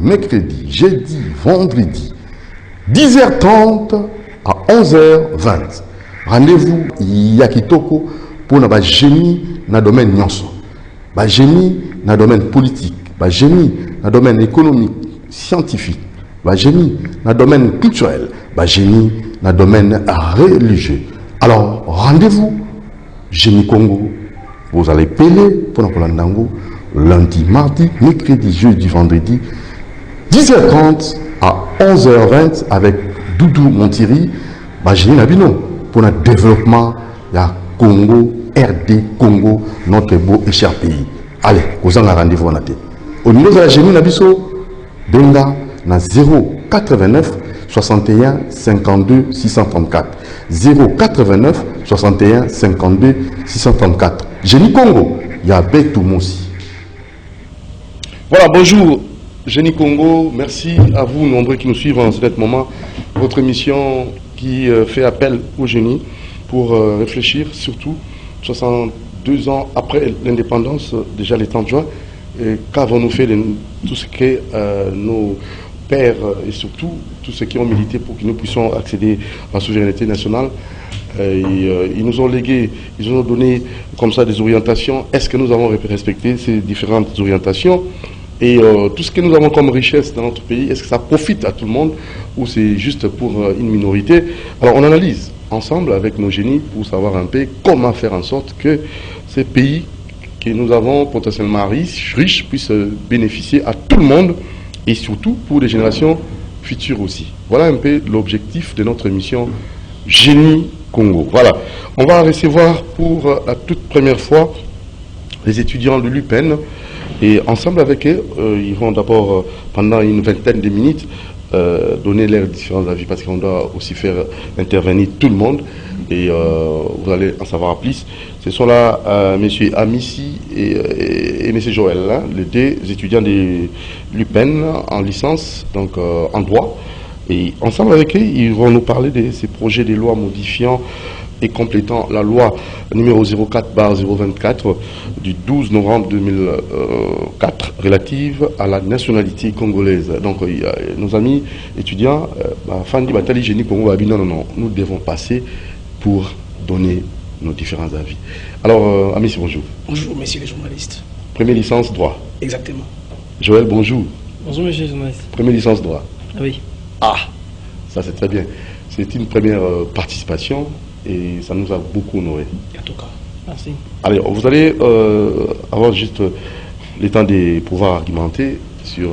mercredi, jeudi, vendredi, 10h30 à 11h20. Rendez-vous Yakitoko pour un génie dans le domaine nyonso. Génie dans le domaine politique, génie dans le domaine économique, scientifique, génie dans le domaine culturel, génie dans le domaine religieux. Alors, rendez-vous, Génie Congo. Vous allez payer pour nous lundi, mardi, mercredi, jeudi, vendredi, 10h30 à 11h20 avec Doudou Montiri, Génie Nabino, pour le développement de Congo, RD Congo, notre beau et cher pays. Allez, vous en avez rendez-vous. Au niveau de la Génie Nabiso, Benga, na 089 61 52 634. 089 61 52 634. Génie Congo, il y a Betou Moussi. Voilà, bonjour Génie Congo, merci à vous nombreux qui nous suivent en ce moment. Votre émission qui fait appel au génie pour réfléchir, surtout 62 ans après l'indépendance, déjà les 30 juin, qu'avons-nous fait de tout ce que nos pères et surtout tous ceux qui ont milité pour que nous puissions accéder à la souveraineté nationale. Ils nous ont légué, ils nous ont donné comme ça des orientations. Est-ce que nous avons respecté ces différentes orientations? Et tout ce que nous avons comme richesse dans notre pays, est-ce que ça profite à tout le monde ou c'est juste pour une minorité? Alors on analyse ensemble avec nos génies pour savoir un peu comment faire en sorte que ces pays que nous avons potentiellement riches puissent bénéficier à tout le monde et surtout pour les générations futures aussi. Voilà un peu l'objectif de notre émission Génie Congo. Voilà, on va recevoir pour la toute première fois les étudiants de l'UPEN et ensemble avec eux, ils vont d'abord pendant une vingtaine de minutes donner leurs différents avis parce qu'on doit aussi faire intervenir tout le monde et vous allez en savoir plus. Ce sont là M. Amissi et M. Joël, hein, les deux étudiants de l'UPEN en licence, donc en droit. Et ensemble avec eux, ils vont nous parler de ces projets de loi modifiant et complétant la loi numéro 04/024 du 12 novembre 2004 relative à la nationalité congolaise. Donc nos amis étudiants, Fandi Batali Génie Congo a dit non, nous devons passer pour donner nos différents avis. Alors, Amissi, bonjour. Bonjour, messieurs les journalistes. Première licence droit. Exactement. Joël, bonjour. Bonjour, monsieur les journalistes. Première licence droit. Ah oui. Ah, ça c'est très bien. C'est une première participation et ça nous a beaucoup honoré. En tout cas. Merci. Allez, vous allez avoir juste le temps de pouvoir argumenter sur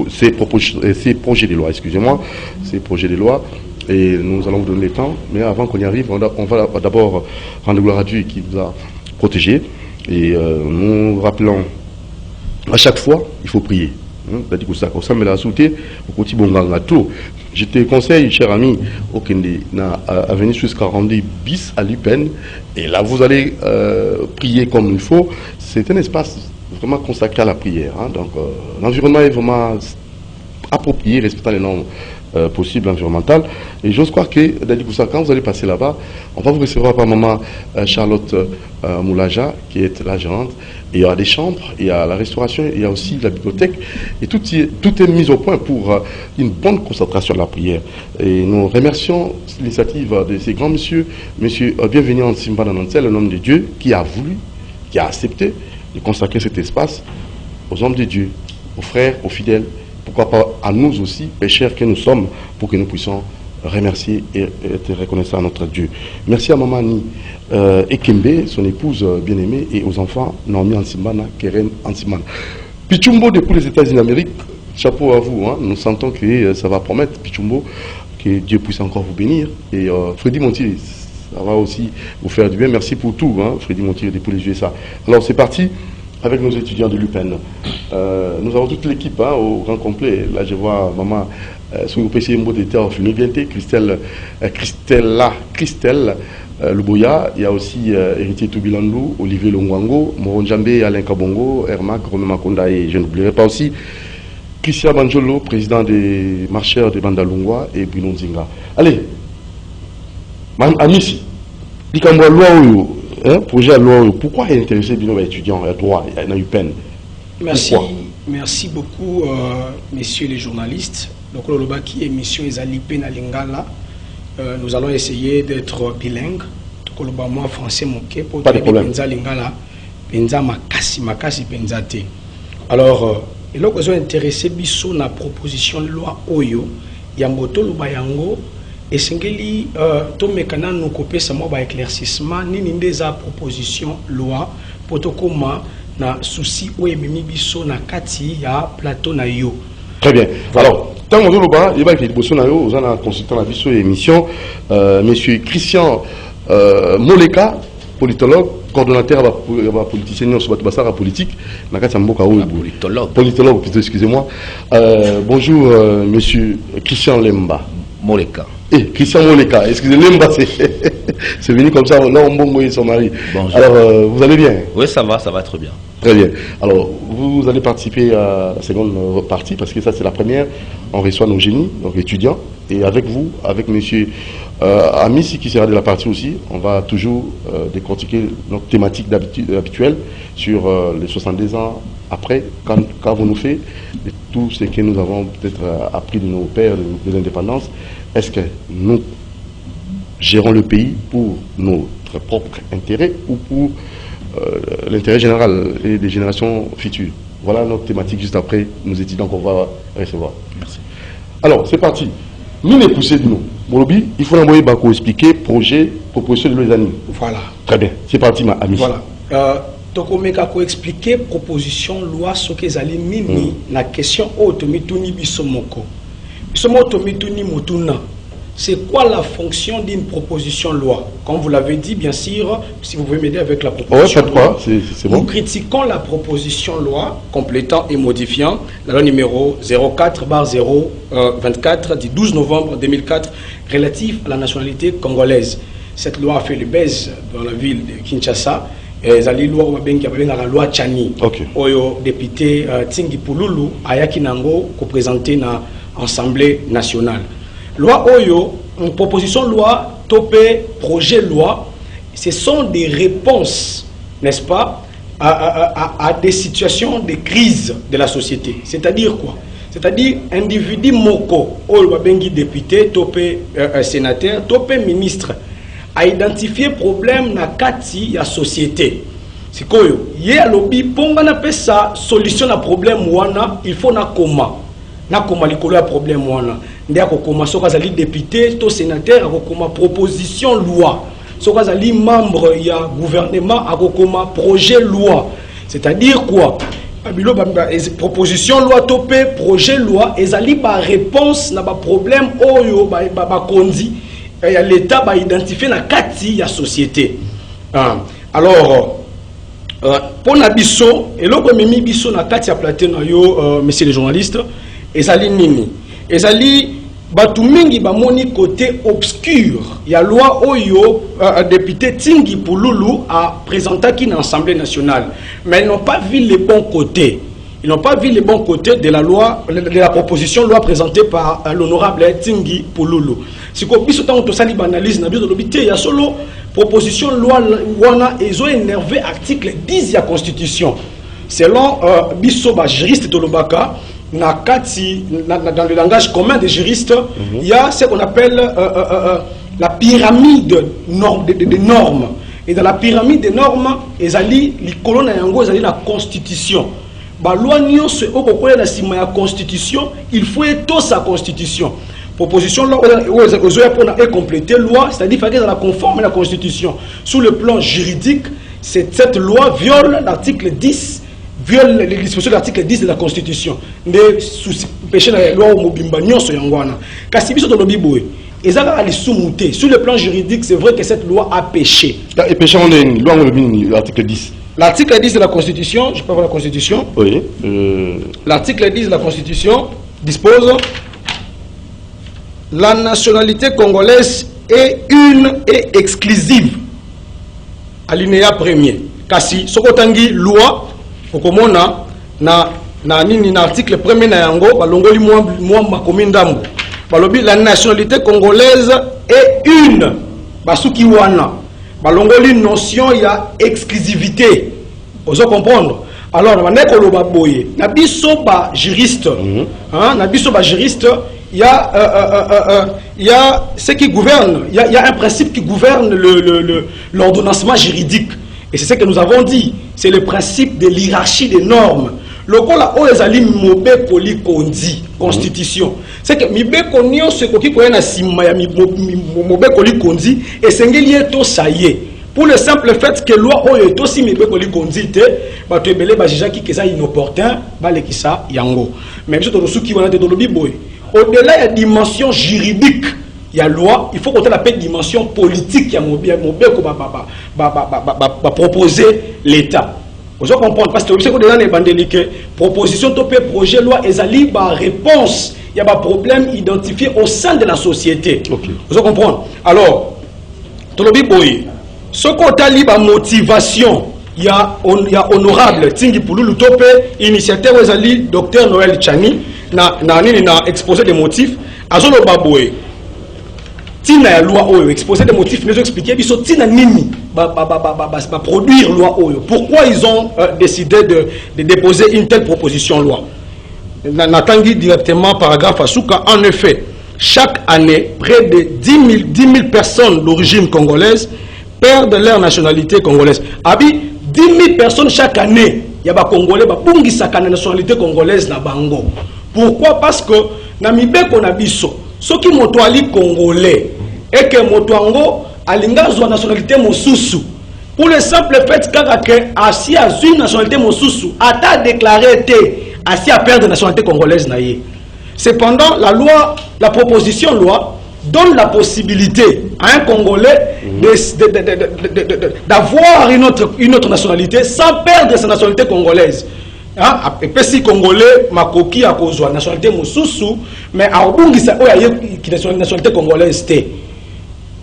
ces projets de loi, excusez-moi, ces projets de loi. Et nous allons vous donner le temps, mais avant qu'on y arrive, on va d'abord rendre gloire à Dieu qui nous a protégés. Et nous rappelons, à chaque fois, il faut prier. Je te conseille, cher ami, à venir jusqu'à rendre bis à l'UPEN. Et là, vous allez prier comme il faut. C'est un espace vraiment consacré à la prière. Hein. Donc, l'environnement est vraiment approprié, respectant les normes possibles environnementales. Et j'ose croire que, quand vous allez passer là-bas, on va vous recevoir par maman Charlotte Moulaja, qui est la gérante. Et il y a des chambres, il y a la restauration, il y a aussi la bibliothèque. Et tout est mis au point pour une bonne concentration de la prière. Et nous remercions l'initiative de ces grands messieurs, monsieur Bienvenu en Simba Nanansel, un homme de Dieu, qui a voulu, qui a accepté de consacrer cet espace aux hommes de Dieu, aux frères, aux fidèles, pourquoi pas à nous aussi, pécheurs que nous sommes, pour que nous puissions remercier et être reconnaissants à notre Dieu. Merci à Maman Annie Ekembe, son épouse bien-aimée, et aux enfants Naomi Ansimana, Keren Ansimana. Pichumbo depuis les États-Unis d'Amérique, chapeau à vous, hein. Nous sentons que ça va promettre, Pichumbo, que Dieu puisse encore vous bénir. Et Freddy Montier, ça va aussi vous faire du bien. Merci pour tout, hein, Freddy Montier depuis les USA. Alors c'est parti avec nos étudiants de l'UPEN. Nous avons toute l'équipe hein, au grand complet. Là je vois maman sur le PC Mbo d'été en Funibienté, Christelle Luboya, il y a aussi Héritier Toubilandou, Olivier Longwango, Moronjambé, Alain Kabongo, Hermac, Romé Makonda et je n'oublierai pas aussi Christian Banjolo, président des marcheurs de Bandalungwa et Bruno Nzinga. Allez, Amissi, dis-moi loi, projet à loi, pourquoi est intéressé Bino étudiant à droit, à UPEN? Merci. Merci beaucoup, messieurs les journalistes. Donc, le Lobaki émission Ezalipe na Lingala. Nous allons essayer d'être bilingues. Donc, le moi français moqué pour pas de problème. Lingala, penza makasi penza te. Alors, et là, vous intéressé biso na proposition de loi Oyo, Yamboto Lubayango, et singeli to mekana nous copier ça moi éclaircissement ni ndeza proposition loi potokoma na souci ou ememi biso na kati ya plateau na yo. Très bien. Alors, tant que vous avez été vous avez consultant la biso émission, monsieur Christian Moleka, politologue, coordonnateur de la politicien sur la politique, politologue, excusez-moi. Bonjour, monsieur Christian Lemba. Moleka. Christian Moleka, excusez-moi, c'est venu comme ça, là on m'a son mari. Bonjour. Alors, vous allez bien? Oui, ça va très bien. Très bien. Alors, vous allez participer à la seconde partie, parce que ça c'est la première. On reçoit nos génies, donc étudiants, et avec vous, avec monsieur Amissi qui sera de la partie aussi, on va toujours décortiquer notre thématique habituelle sur les 70 ans après, quand vous nous faites, et tout ce que nous avons peut-être appris de nos pères de l'indépendance. Est-ce que nous gérons le pays pour notre propre intérêt ou pour l'intérêt général et des générations futures? Voilà notre thématique juste après nos étudiants qu'on va recevoir. Merci. Alors, c'est parti. Nous les poussés de nous. Molobi, il faut envoyer Bako expliquer projet, proposition de l'ONU. Voilà. Très bien. C'est parti, ma amie. Voilà. Tokomeka ko expliquer proposition loi soki ezali nini la question otomituni bisomoko. Bisomotomituni mutuna. C'est quoi la fonction d'une proposition loi? Comme vous l'avez dit, bien sûr, si vous pouvez m'aider avec la proposition loi, c'est bon. Nous critiquons la proposition loi complétant et modifiant la loi numéro 04/024 du 12 novembre 2004 relative à la nationalité congolaise. Cette loi a fait le buzz dans la ville de Kinshasa. Zali loi la loi Tchani. Oyo député Tingi Pululu ayaki nango ko présenter na Assemblée nationale. Loi Oyo, une proposition de loi, topé, projet de loi, ce sont des réponses, n'est-ce pas, à des situations de crise de la société. C'est-à-dire quoi? C'est-à-dire individu moko, Oyo bengi député, topé sénateur, topé ministre, a identifié problème na kati ya société. C'est quoi? Yé alobi ponga na pesa solution na problème wana, il faut na koma. Na koma likolo ya problème wana. Ndé akokoma soka zali député, to sénateur akokoma proposition loi. Soka zali membre ya gouvernement akokoma projet loi. C'est-à-dire quoi? Abilo proposition loi topé projet loi ezali ba réponse na ba problème oyo ba kondi ya l'état ba identifier na kati ya société. Alors pour na biso eloko memi biso na kati ya plateau na yo messieurs les journalistes ezali nini? Ezali batu mingi bamoni côté obscur ya loi oyo député Tingi Pululu a présenté qui dans l'Assemblée nationale, mais ils n'ont pas vu les bons côtés. Ils n'ont pas vu les bons côtés de la loi, de la proposition de loi présentée par l'honorable Tingi Pululu. Si qu'on puisse autant on s'allie analyse na bio de l'obité, il y a solo proposition de loi wana ils ont énervé article 10 de la Constitution. Selon biso ba juriste Tolobaka dans le langage commun des juristes, il y a ce qu'on appelle la pyramide des normes. Et dans la pyramide des normes, les colonnes et la Constitution. La loi la Constitution, il faut étendre sa Constitution. Proposition là, pour compléter la loi, c'est-à-dire qu'il faut la conforme à la Constitution. Sous le plan juridique, cette loi viole l'article 10. Viole les dispositions de l'article 10 de la Constitution. Mais sous péché la loi au Mobimba nyonso yangwana. Kasi biso to lobiboé. Ezaka ali soumouté. Sur le plan juridique, c'est vrai que cette loi a péché. Et péché on est loi l'article 10. L'article 10 de la Constitution, je peux voir la Constitution. Oui. L'article 10 de la Constitution dispose la nationalité congolaise est une et exclusive. Alinéa premier. Kasi sokotangi loi okomona na nini na article premier na yango balongoli moi makomi ndambo balobi la nationalité congolaise est une basuki wana balongoli notion ya exclusivité. Vous comprendre Alors, nabiso ba juriste, nabiso ba juriste, il y a ce qui gouverne, il y a un principe qui gouverne l'ordonnancement juridique. Et c'est ce que nous avons dit, c'est le principe de l'hierarchie des normes. Le cas là où les alliés mobe koli kondi constitution, c'est que mibe konio ce qui koya na sima ya mobe koli kondi et sengeli to ça y est. Pour le simple fait que loi oyo est aussi mibe koli kondi te, ba to ebele ba jija ki ça inopportun, ba le ki ça yango. Même si to suki wana te do lobi boy. Au-delà de la dimension juridique, il y a loi, il faut qu'on ait la dimension politique, il y a mon proposer l'État. Vous comprenez parce que vous savez que dans les bandeliques, proposition topé projet loi et ali réponse, il y a des problèmes identifiés au sein de la société. Okay. Vous comprenez? Alors, tolobi boy, ce qu'on a libre motivation, il y a honorable Tingi Pouloulou topé initiateur aux ali docteur Noël Tchani na exposé des motifs azolo baboy. Tina la loi oyo exposer des motifs nous expliquer biso tina nini produire loi oyo pourquoi ils ont décidé de déposer une telle proposition loi. Natangi directement paragraphe asuka. En effet, chaque année près de 10 000 personnes d'origine congolaise perdent leur nationalité congolaise. Abi 10 000 personnes chaque année, il y a des Congolais qui ont la nationalité congolaise na bango. Pourquoi? Parce que Namibé Konabiso, ceux qui sont congolais et que Motoango a la nationalité Mosusu. Pour le simple fait que Assi a une nationalité Mosusu, a déclaré Assi a perdu la nationalité congolaise. Cependant, la proposition loi donne la possibilité à un Congolais d'avoir une autre nationalité sans perdre sa nationalité congolaise. Et puis si Congolais, Makoki a cause la nationalité Mosusu, mais à Obungisa, qui est la nationalité congolaise.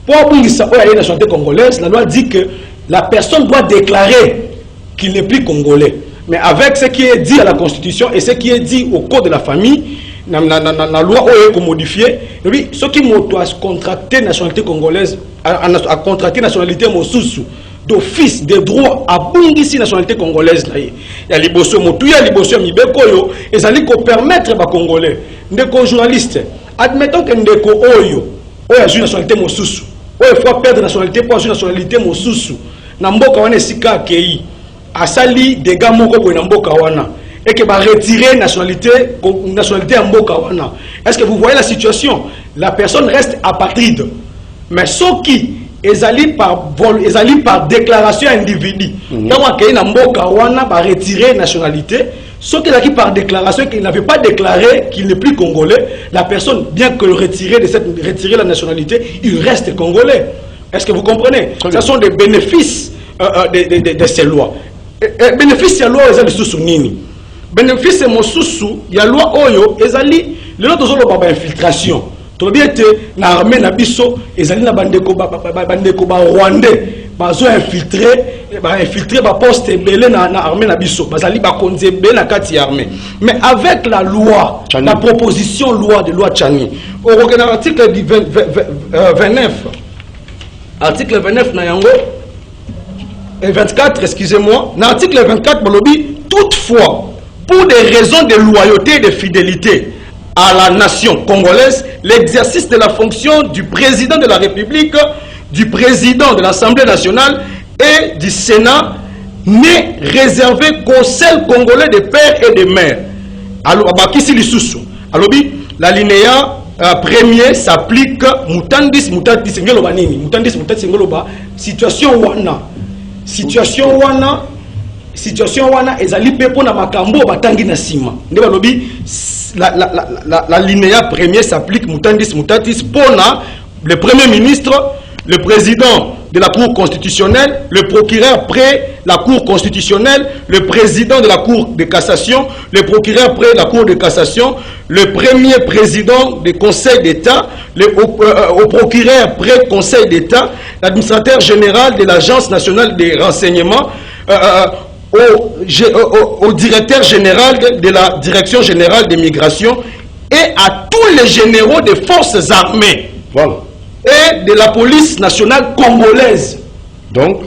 Pour Obungisa, la nationalité congolaise, la loi dit que la personne doit déclarer qu'il n'est plus congolais. Mais avec ce qui est dit à la Constitution et ce qui est dit au Code de la famille, la loi est modifiée. Ceux qui ont contracté la nationalité congolaise, a contracté la nationalité Mosusu, d'office des droits à Bungisi nationalité congolaise. Il y a les bossons Motouya, les bossons Mibekoyo, et ça dit qu'on permettre aux Congolais, des journalistes, admettons que Ndeko Oyo, Oyo a une nationalité Mosusu, Oyo faut perdre la nationalité pour une nationalité Mosusu, Namboka wana sika kei, asali des gars moko pour Namboka wana, et que va retirer nationalité Mboka wana. Est-ce que vous voyez la situation? La personne reste apatride, mais ceux qui ezali par déclaration individu. Quand on a mboka wana ba retirer nationalité, ceux qui par déclaration qu'il n'avait pas déclaré qu'il n'est plus congolais, la personne bien que retirer la nationalité, il reste congolais. Est-ce que vous comprenez? Ce sont des bénéfices de ces lois. Bénéfices de loi ezali susu nini? Bénéfice de mosusu, il y a loi oyo ezali le lot de ba infiltration. Tout bien que l'armée na biso ezali na bandeko ba rwandais bazo infiltrer ba poste belé na armée na biso bazali ba konze be na kati armée. Mais avec la loi Chani. La proposition loi de loi Tchani au regard article 29 article 29 na yango et 24 excusez-moi na article 24 bolobi toutefois pour des raisons de loyauté et de fidélité à la nation congolaise, l'exercice de la fonction du président de la République, du président de l'Assemblée nationale et du Sénat n'est réservé qu'aux seuls Congolais de père et de mère. Alors, l'alinéa premier s'applique mutandis ngelo nini mutandis ngelo situation wana ezali pepo na makambo batangi na sima ndeba lobi la linéa premier s'applique mutandis pona le premier ministre, le président de la Cour constitutionnelle, le procureur près la Cour constitutionnelle, le président de la Cour de cassation, le procureur près la Cour de cassation, le premier président du Conseil d'État, au procureur près Conseil d'État, l'administrateur général de l'Agence nationale des renseignements, au directeur général de la Direction générale des migrations et à tous les généraux des forces armées. Voilà. Et de la police nationale congolaise. Donc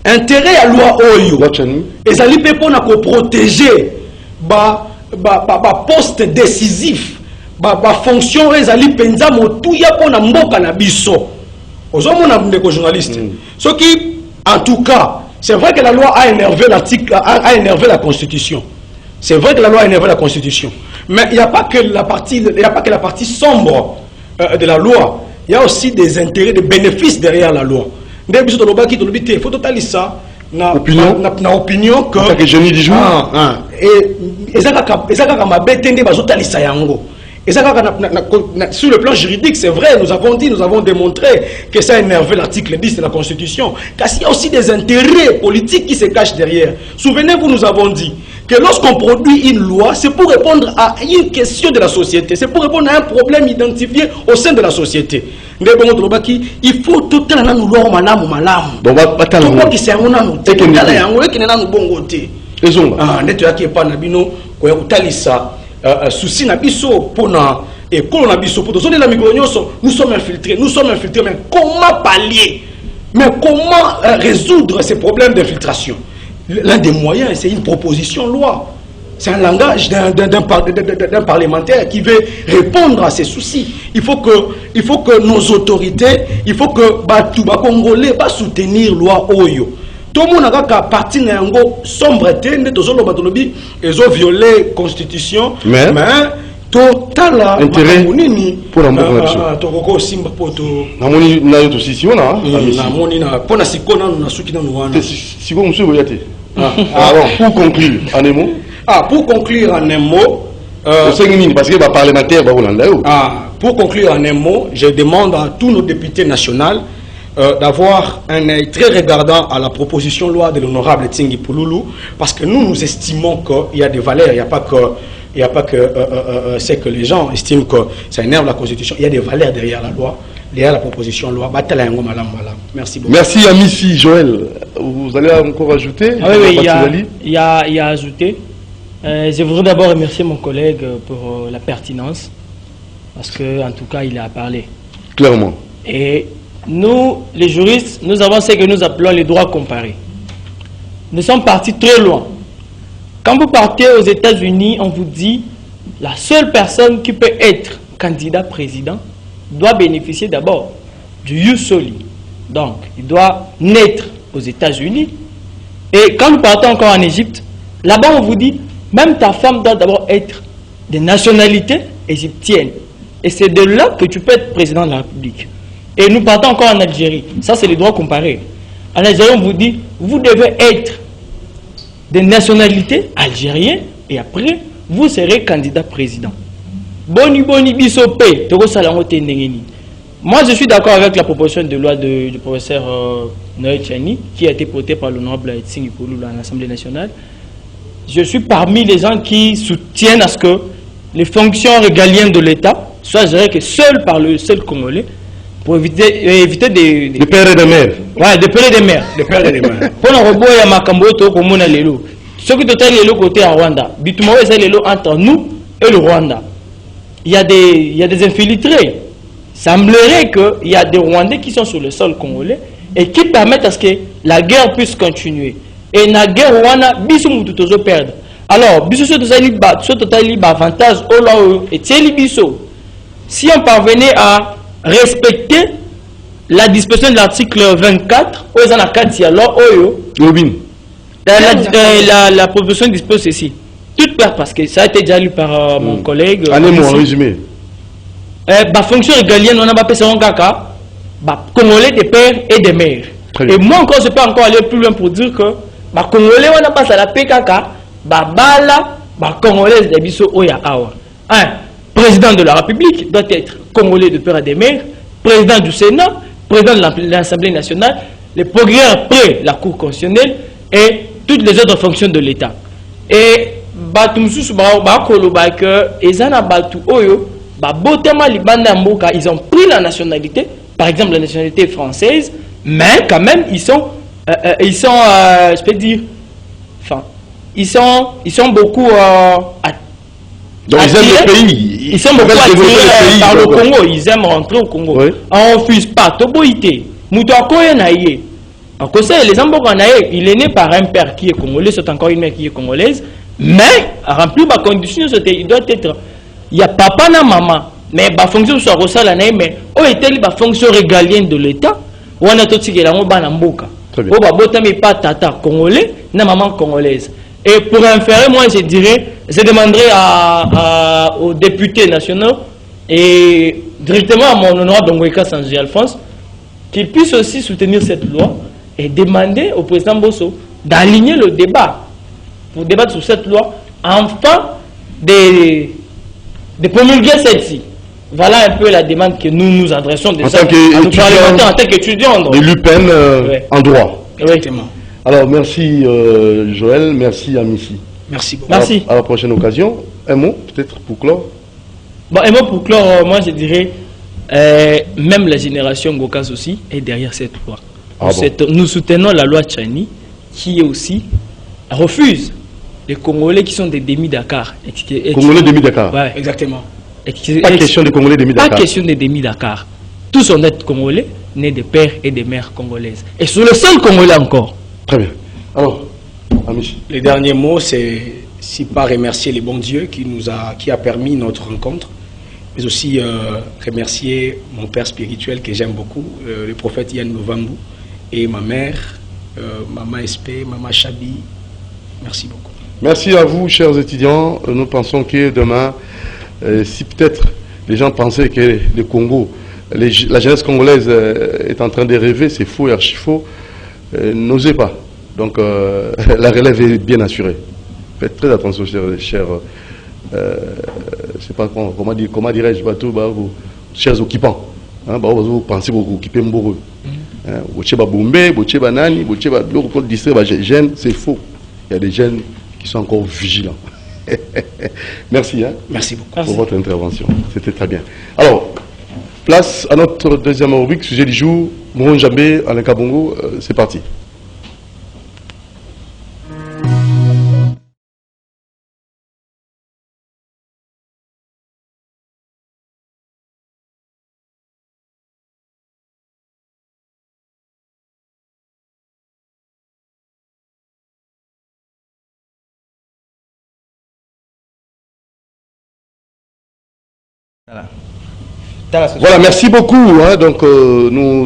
intérêt à loi oyo et ali pe pona ko protéger ba poste décisif ba fonction ezali penza motuya pona mboka na biso ozomona ndeko journaliste ce qui en tout cas c'est vrai que la loi a énervé l'article a énervé la constitution. C'est vrai que la loi a énervé la constitution, mais il n'y a pas que la partie sombre de la loi. Il y a aussi des intérêts, des bénéfices derrière la loi. Il faut totalement ça. Na opinion que je dis jour et ça sur le plan juridique, c'est vrai, nous avons démontré que ça a énervé l'article 10 de la Constitution. Car il y a aussi des intérêts politiques qui se cachent derrière. Souvenez-vous, nous avons dit que lorsqu'on produit une loi, c'est pour répondre à une question de la société, c'est pour répondre à un problème identifié au sein de la société. Il faut tout le temps malamu. Donc, qui s'est souci na biso pona et qu'on a biso pour la nous sommes infiltrés, mais comment pallier, mais comment résoudre ces problèmes d'infiltration? L'un des moyens, c'est une proposition de loi, c'est un langage d'un parlementaire qui veut répondre à ces soucis. Il faut que nos autorités, il faut que Batouba Congolais va soutenir loi Oyo. Tout le monde a parti de sombreté, ils ont violé la constitution, mais total intérêt pour la pour conclure en un mot, pour conclure en un mot, je demande à tous nos députés nationaux d'avoir un œil très regardant à la proposition de loi de l'honorable Tsingi Pouloulou, parce que nous estimons qu'il y a des valeurs, il n'y a pas que c'est que les gens estiment que ça énerve la Constitution, il y a des valeurs derrière la loi, derrière la proposition de loi. Merci beaucoup. Merci Amici Joël. Vous allez encore ajouter? Oui, il y a ajouté. Je voudrais d'abord remercier mon collègue pour la pertinence, parce qu'en tout cas, il a parlé. Clairement. Et nous, les juristes, nous avons ce que nous appelons les droits comparés. Nous sommes partis très loin. Quand vous partez aux États-Unis, on vous dit la seule personne qui peut être candidat président doit bénéficier d'abord du ius soli. Donc, il doit naître aux États-Unis. Et quand vous partez encore en Égypte, là-bas on vous dit même ta femme doit d'abord être de nationalité égyptienne. Et c'est de là que tu peux être président de la République. Et nous partons encore en Algérie. Ça, c'est les droits comparés. En Algérie, on vous dit, vous devez être de nationalité algérienne et après, vous serez candidat président. Boni bisopé, moi, je suis d'accord avec la proposition de loi du professeur Noël Tchani, qui a été portée par l'honorable Tsingi Pouloulou à l'Assemblée nationale. Je suis parmi les gens qui soutiennent à ce que les fonctions régaliennes de l'État soient gérées que seules par le seul Congolais, pour éviter de père et de mère. Ouais, de père et de mère. Pour nous revoir à Makamboto, comme on a l'élo. Ce qui est l'élo côté à Rwanda. Bitumao c'est l'élo entre nous et le Rwanda. Il y a des infiltrés. Il semblerait qu'il y a des Rwandais qui sont sur le sol congolais et qui permettent à ce que la guerre puisse continuer. Et la guerre Rwanda, biso mututozo perdre. Alors, biso totali avantage au là et tieli biso. Si on parvenait à respecter la disposition de l'article 24, la proposition dispose ceci. Toute part, parce que ça a été déjà lu par mon collègue. Allez, en résumé. Fonction régalienne, on a pas son caca, Congolais des pères et des mères. Et moi encore, je peux encore aller plus loin pour dire que Congolais, on a pas à la PKK, bala, Congolais de biso oya awa. Président de la République doit être Congolais de père et de mère, président du Sénat, président de l'Assemblée nationale, le progrès après la Cour constitutionnelle et toutes les autres fonctions de l'État. Et ils ont pris la nationalité, par exemple la nationalité française, mais quand même ils sont je peux dire, enfin, ils sont beaucoup donc ils aiment le pays. Ils sont beaucoup attirés par le Congo. Ils aiment rentrer au Congo. Oui. On refuse pas. Toboïté. Moutakoye naïe. En conseil, les Ambokanaï, il est né par un père qui est congolais, c'est encore une mère qui est congolaise, mais à remplir ma condition, il doit être. Il y a papa et maman, mais la fonction soit ressale, mais où est la fonction régalienne de l'État? Ou on a tout ce qui est là, on va n'amboka. Ou pas tata congolais, na maman congolaise. Et pour inférer, moi je dirais, je demanderai aux députés nationaux et directement à mon honorable Dongoïka Sanji Alphonse qu'ils puissent aussi soutenir cette loi et demander au président Bosso d'aligner le débat pour débattre sur cette loi afin de promulguer celle-ci. Voilà un peu la demande que nous nous adressons en tant qu'étudiants de l'UPEN en droit. Exactement. Alors merci Joël, merci Amici. Merci beaucoup. Merci. À la prochaine occasion. Un mot peut-être pour clore. Bon, un mot pour clore, moi je dirais, même la génération Gokas aussi est derrière cette loi. Nous soutenons la loi Tchani qui aussi refuse les Congolais qui sont des demi-Dakar. Congolais demi-Dakar. Ouais. Exactement. Pas question de Congolais demi-Dakar. Pas question de demi-Dakar. Tous sont des Congolais, nés de pères et de mères congolaises. Et sur le seul Congolais encore. Très bien. Alors, Amici. Les derniers mots, c'est si pas remercier les bons dieux qui a permis notre rencontre, mais aussi remercier mon père spirituel que j'aime beaucoup, le prophète Yann Novambu, et ma mère, Maman Espé, Maman Chabi. Merci beaucoup. Merci à vous, chers étudiants. Nous pensons que demain, si peut-être les gens pensaient que le Congo, la jeunesse congolaise est en train de rêver, c'est faux et archi faux, n'osez pas. Donc la relève est bien assurée. Faites très attention, chers je ne sais pas comment dirais-je, chers occupants. Vous pensez que vous occupez Mboro. Vous c'est faux. Il y a des jeunes qui sont encore vigilants. Merci. Merci beaucoup pour votre intervention. C'était très bien. Alors, place à notre deuxième rubrique, sujet du jour, Mouron Jambé, Alain Kabongo, c'est parti. Voilà, merci beaucoup. Donc, nous